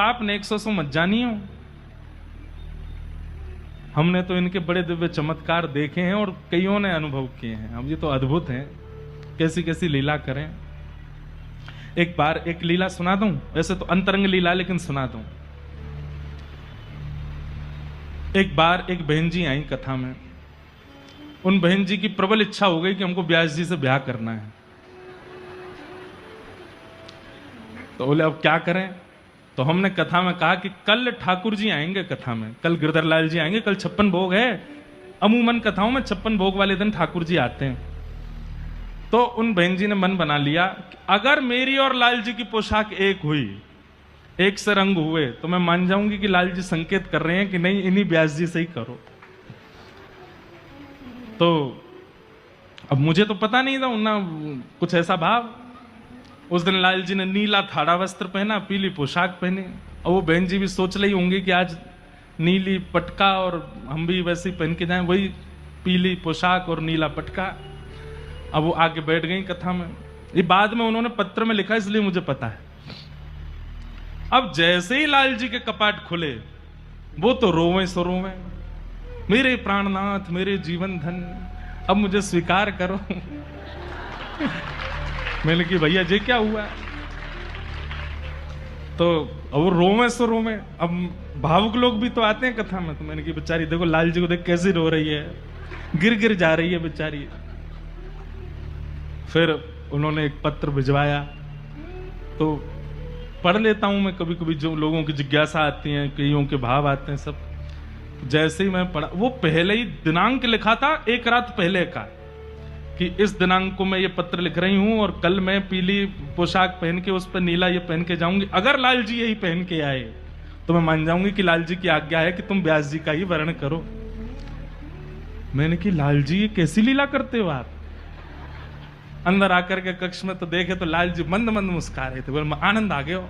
आपने 100 मत जानी हो। हमने तो इनके बड़े दिव्य चमत्कार देखे हैं और कईयों ने अनुभव किए हैं। अब ये तो अद्भुत हैं, कैसी कैसी लीला करें। एक बार एक लीला सुना दूं, वैसे तो अंतरंग लीला, लेकिन सुना दूं। एक बार एक बहन जी आई कथा में। उन बहन जी की प्रबल इच्छा हो गई कि हमको व्यास जी से ब्याह करना है। तो बोले अब क्या करें। तो हमने कथा में कहा कि कल ठाकुर जी आएंगे कथा में, कल गिरधर लाल जी आएंगे, कल 56 भोग है। अमूमन कथाओं में 56 भोग वाले दिन ठाकुर जी आते हैं। तो उन बहन जी ने मन बना लिया कि अगर मेरी और लाल जी की पोशाक एक हुई, एक से रंग हुए, तो मैं मान जाऊंगी कि लाल जी संकेत कर रहे हैं कि नहीं, इन्हीं व्यास जी से ही करो। तो अब मुझे तो पता नहीं था ना कुछ ऐसा भाव। उस दिन लाल जी ने नीला थाड़ा वस्त्र पहना, पीली पोशाक पहनी। और वो बहन जी भी सोच रही होंगी कि आज नीली पटका, और हम भी वैसे ही पहन के जाएं, वही पीली पोशाक और नीला पटका। अब वो आके बैठ गई कथा में। ये बाद में उन्होंने पत्र में लिखा, इसलिए मुझे पता है। अब जैसे ही लाल जी के कपाट खुले, वो तो रोवे सो रोवे, मेरे प्राणनाथ, मेरे जीवन धन, अब मुझे स्वीकार करो। मैंने कि भैया जी क्या हुआ। तो वो रोवे सो रोवे। अब भावुक लोग भी तो आते हैं कथा में। तो मैंने कि बेचारी देखो लाल जी को देख कैसी रो रही है, गिर गिर जा रही है बेचारी। फिर उन्होंने एक पत्र भिजवाया, तो पढ़ लेता हूं मैं कभी कभी, जो लोगों की जिज्ञासा आती है, कईयों के भाव आते हैं सब। जैसे ही मैं पढ़ा, वो पहले ही दिनांक लिखा था, एक रात पहले का, कि इस दिनांक को मैं ये पत्र लिख रही हूं और कल मैं पीली पोशाक पहन के उस पर नीला ये पहन के जाऊंगी। अगर लाल जी यही पहन के आए तो मैं मान जाऊंगी कि लाल जी की आज्ञा है कि तुम व्यास जी का ही वर्ण करो। मैंने कि लाल जी ये कैसी लीला करते हो आप। अंदर आकर के कक्ष में तो देखे तो लाल जी मंद मंद मुस्कुरा रहे थे। बोले आनंद आ गए हो,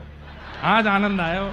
आज आनंद आया हो।